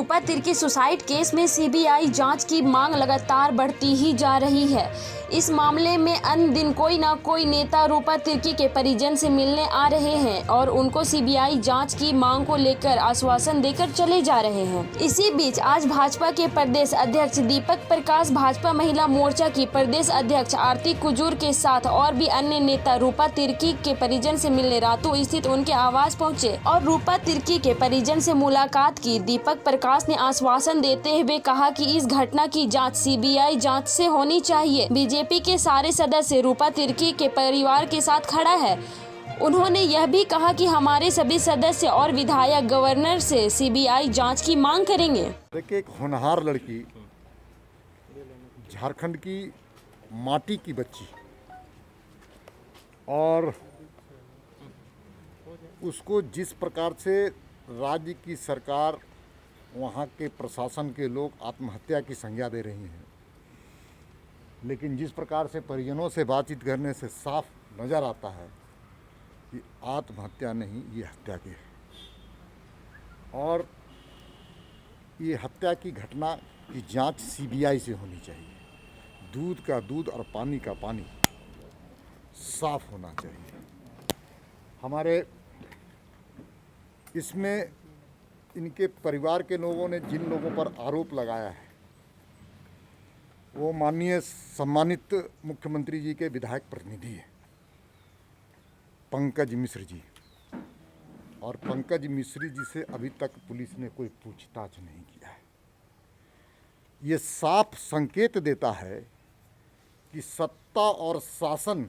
रूपा Tirkey suicide case में CBI जांच की मांग लगातार बढ़ती ही जा रही है। इस मामले में अन्य दिन कोई ना कोई नेता रूपा तिर्की के परिजन से मिलने आ रहे हैं और उनको सीबीआई जांच की मांग को लेकर आश्वासन देकर चले जा रहे हैं। इसी बीच आज भाजपा के प्रदेश अध्यक्ष दीपक प्रकाश, भाजपा महिला मोर्चा की प्रदेश अध्यक्ष आरती कुजूर के साथ और भी अन्य नेता रूपा तिर्की के परिजन से मिलने रातू स्थित उनके आवास पहुंचे और रूपा तिर्की के परिजन से मुलाकात की। दीपक प्रकाश ने आश्वासन देते हुए कहा कि इस घटना की जांच सीबीआई जांच से होनी चाहिए। बीजेपी के सारे सदस्य रूपा तिर्की के परिवार के साथ खड़ा है। उन्होंने यह भी कहा कि हमारे सभी सदस्य और विधायक गवर्नर से सीबीआई जांच की मांग करेंगे। देखिए, एक होनहार लड़की, झारखंड की माटी की बच्ची, और उसको जिस प्रकार से राज्य की सरकार, वहाँ के प्रशासन के लोग आत्महत्या की संज्ञा दे रही हैं, लेकिन जिस प्रकार से परिजनों से बातचीत करने से साफ नज़र आता है कि आत्महत्या नहीं, ये हत्या की है। और ये हत्या की घटना की जांच सीबीआई से होनी चाहिए। दूध का दूध और पानी का पानी साफ होना चाहिए। हमारे इसमें इनके परिवार के लोगों ने जिन लोगों पर आरोप लगाया है, वो माननीय सम्मानित मुख्यमंत्री जी के विधायक प्रतिनिधि हैं, पंकज मिश्र जी। और पंकज मिश्र जी से अभी तक पुलिस ने कोई पूछताछ नहीं किया है। ये साफ संकेत देता है कि सत्ता और शासन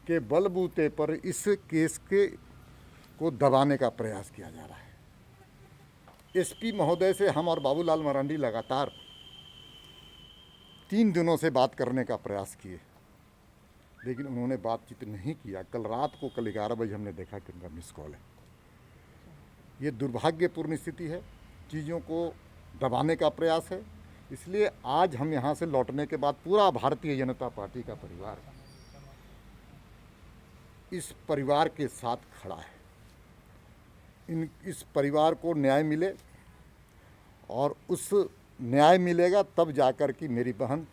के बलबूते पर इस केस को दबाने का प्रयास किया जा रहा है। एसपी महोदय से हम और बाबूलाल मरांडी लगातार 3 दिनों से बात करने का प्रयास किए, लेकिन उन्होंने बातचीत नहीं किया। कल रात को 11 बजे हमने देखा कि उनका मिस कॉल है। ये दुर्भाग्यपूर्ण स्थिति है, चीज़ों को दबाने का प्रयास है। इसलिए आज हम यहाँ से लौटने के बाद पूरा भारतीय जनता पार्टी का परिवार इस परिवार के साथ खड़ा है। इस परिवार को न्याय मिले, और उस न्याय मिलेगा तब जाकर कि मेरी बहन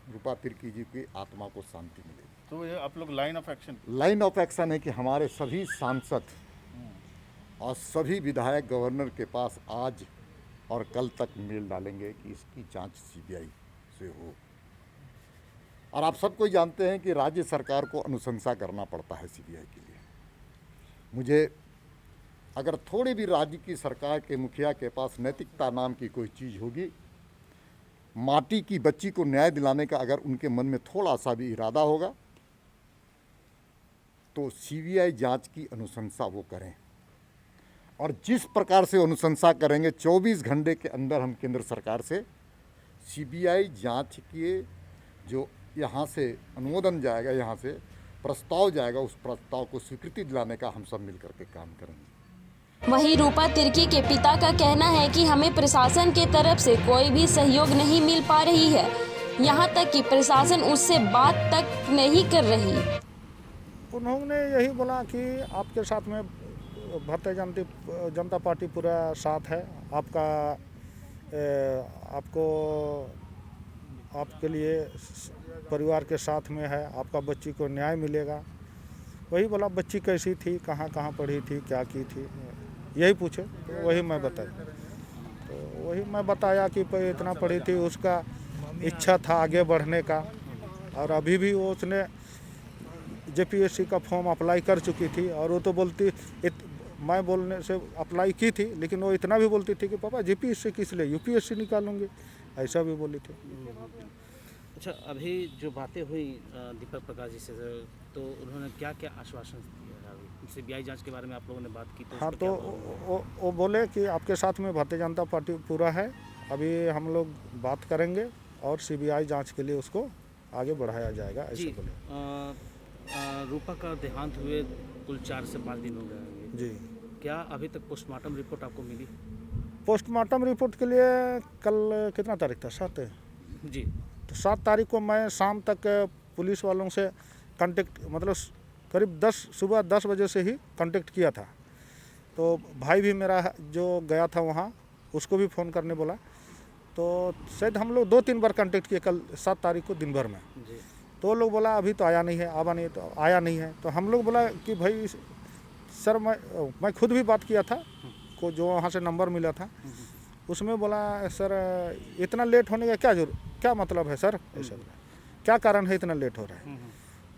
रूपा तिर्की जी की आत्मा को शांति मिलेगी। तो ये आप लोग लाइन ऑफ एक्शन है कि हमारे सभी सांसद और सभी विधायक गवर्नर के पास आज और कल तक मेल डालेंगे कि इसकी जांच सीबीआई से हो। और आप सब कोई जानते हैं कि राज्य सरकार को अनुशंसा करना पड़ता है सीबीआई के लिए। मुझे अगर थोड़ी भी राज्य की सरकार के मुखिया के पास नैतिकता नाम की कोई चीज़ होगी, माटी की बच्ची को न्याय दिलाने का अगर उनके मन में थोड़ा सा भी इरादा होगा, तो सीबीआई जांच की अनुशंसा वो करें। और जिस प्रकार से अनुशंसा करेंगे, 24 घंटे के अंदर हम केंद्र सरकार से सीबीआई जांच के जो यहाँ से अनुमोदन जाएगा, यहाँ से प्रस्ताव जाएगा, उस प्रस्ताव को स्वीकृति दिलाने का हम सब मिलकर के काम करेंगे। वहीं रूपा तिर्की के पिता का कहना है कि हमें प्रशासन के तरफ से कोई भी सहयोग नहीं मिल पा रही है, यहाँ तक कि प्रशासन उससे बात तक नहीं कर रही। उन्होंने यही बोला कि आपके साथ में भारतीय जनता पार्टी पूरा साथ है, आपके लिए परिवार के साथ में है, आपका बच्ची को न्याय मिलेगा। वही बोला, बच्ची कैसी थी, कहाँ पढ़ी थी, क्या की थी, यही पूछे तो वही मैं बताया। तो वही मैं बताया कि इतना पढ़ी थी, उसका इच्छा था आगे बढ़ने का, और अभी भी वो उसने जेपीएससी का फॉर्म अप्लाई कर चुकी थी। और वो तो बोलती, मैं बोलने से अप्लाई की थी, लेकिन वो इतना भी बोलती थी कि पापा जेपीएससी किस लिए, यूपीएससी निकालूंगी, ऐसा भी बोली थी। अच्छा, अभी जो बातें हुई दीपक प्रकाश जी से, तो उन्होंने क्या क्या आश्वासन दिया? सीबीआई जांच के बारे में आप लोगों ने बात की तो हाँ, तो वो बोले कि आपके साथ में भारतीय जनता पार्टी पूरा है, अभी हम लोग बात करेंगे और सीबीआई जांच के लिए उसको आगे बढ़ाया जाएगा, ऐसे बोले। रूपा का देहांत हुए कुल 4 से 5 दिन हो गए जी। क्या अभी तक पोस्टमार्टम रिपोर्ट आपको मिली? पोस्टमार्टम रिपोर्ट के लिए कल कितना तारीख था, 7 जी। तो 7 तारीख को मैं शाम तक पुलिस वालों से कांटेक्ट, मतलब करीब सुबह 10 बजे से ही कांटेक्ट किया था। तो भाई भी मेरा जो गया था वहाँ उसको भी फ़ोन करने बोला। तो शायद हम लोग 2-3 बार कांटेक्ट किए कल 7 तारीख को दिन भर में। जी। तो वो लोग बोला अभी तो आया नहीं है, आवा नहीं है, तो आया नहीं है। तो हम लोग बोला कि भाई सर मैं खुद भी बात किया था को जो वहाँ से नंबर मिला था, उसमें बोला सर इतना लेट होने का क्या मतलब है सर, ऐसा क्या कारण है इतना लेट हो रहा है।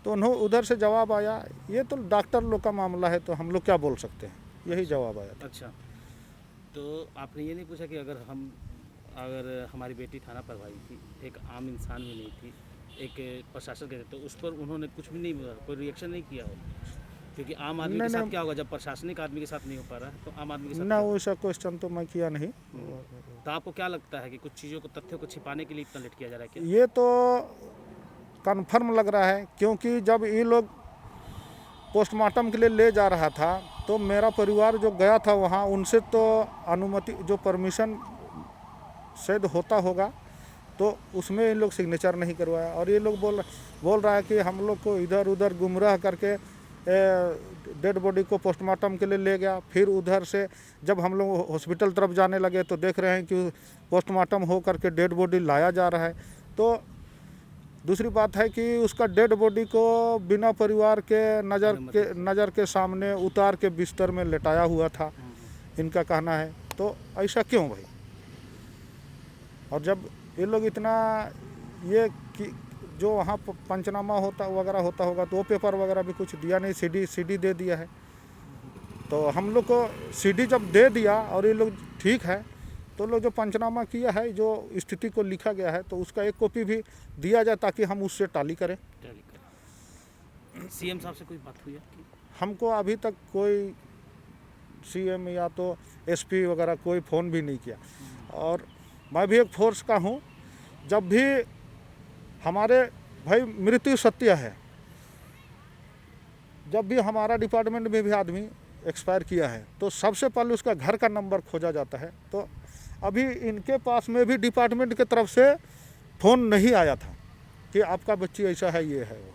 तो उन्होंने उधर से जवाब आया ये तो डॉक्टर लोग का मामला है, तो हम लोग क्या बोल सकते हैं, यही जवाब आया था। अच्छा, तो आपने ये नहीं पूछा कि अगर हमारी बेटी थाना पर आई थी, एक आम इंसान भी नहीं थी, एक प्रशासन के, तो उस पर उन्होंने कुछ भी नहीं, कोई रिएक्शन नहीं किया हो? क्योंकि आम आदमी के साथ क्या होगा जब प्रशासनिक आदमी के साथ नहीं हो पा रहा है, तो आम आदमी के साथ ना वैसा क्वेश्चन तो मैं किया नहीं। तो आपको क्या लगता है कि कुछ चीज़ों को, तथ्यों को छिपाने के लिए इतना लेट किया जा रहा है क्या? ये तो कन्फर्म लग रहा है, क्योंकि जब ये लोग पोस्टमार्टम के लिए ले जा रहा था तो मेरा परिवार जो गया था वहाँ, उनसे तो अनुमति जो परमिशन शायद होता होगा, तो उसमें इन लोग सिग्नेचर नहीं करवाया। और ये लोग बोल रहा है कि हम लोग को इधर उधर गुमराह करके डेड बॉडी को पोस्टमार्टम के लिए ले गया। फिर उधर से जब हम लोग हॉस्पिटल तरफ जाने लगे तो देख रहे हैं कि पोस्टमार्टम हो करके डेड बॉडी लाया जा रहा है। तो दूसरी बात है कि उसका डेड बॉडी को बिना परिवार के नज़र के सामने उतार के बिस्तर में लेटाया हुआ था, इनका कहना है। तो ऐसा क्यों भाई? और जब ये लोग इतना ये कि जो वहाँ पंचनामा वगैरह होता होगा तो वो पेपर वगैरह भी कुछ दिया नहीं, सीडी दे दिया है। तो हम लोग को सीडी जब दे दिया और ये लोग ठीक है, तो लोग जो पंचनामा किया है, जो स्थिति को लिखा गया है, तो उसका एक कॉपी भी दिया जाए ताकि हम उससे टाली करें। सीएम साहब से कोई बात हुई है? हमको अभी तक कोई सीएम या तो एसपी वगैरह कोई फ़ोन भी नहीं किया। और मैं भी एक फोर्स का हूँ, जब भी हमारे भाई मृत्यु सत्य है, जब भी हमारा डिपार्टमेंट में भी आदमी एक्सपायर किया है तो सबसे पहले उसका घर का नंबर खोजा जाता है। तो अभी इनके पास में भी डिपार्टमेंट की तरफ से फ़ोन नहीं आया था कि आपका बच्ची ऐसा है, ये है वो।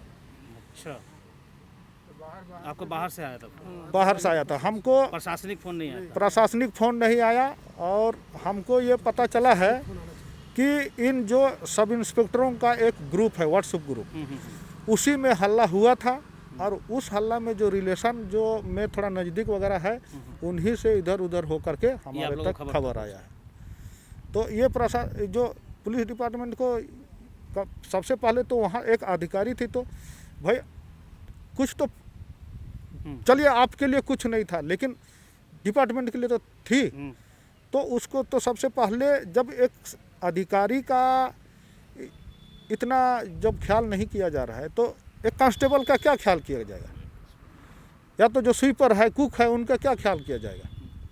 अच्छा, आपको बाहर से आया था? बाहर से आया था, हमको प्रशासनिक फ़ोन नहीं आया था? प्रशासनिक फ़ोन नहीं आया। और हमको ये पता चला है कि इन जो सब इंस्पेक्टरों का एक ग्रुप है, व्हाट्सएप ग्रुप, उसी में हल्ला हुआ था। और उस हल्ला में जो रिलेशन जो में थोड़ा नज़दीक वगैरह है, उन्हीं से इधर उधर हो करके हमारे तक खबर आया है। तो ये जो पुलिस डिपार्टमेंट को सबसे पहले तो वहाँ एक अधिकारी थी, तो भाई कुछ तो चलिए आपके लिए कुछ नहीं था, लेकिन डिपार्टमेंट के लिए तो थी। तो उसको तो सबसे पहले जब एक अधिकारी का इतना जब ख्याल नहीं किया जा रहा है, तो एक कांस्टेबल का क्या ख्याल किया जाएगा, या तो जो स्वीपर है, कुक है, उनका क्या ख्याल किया जाएगा।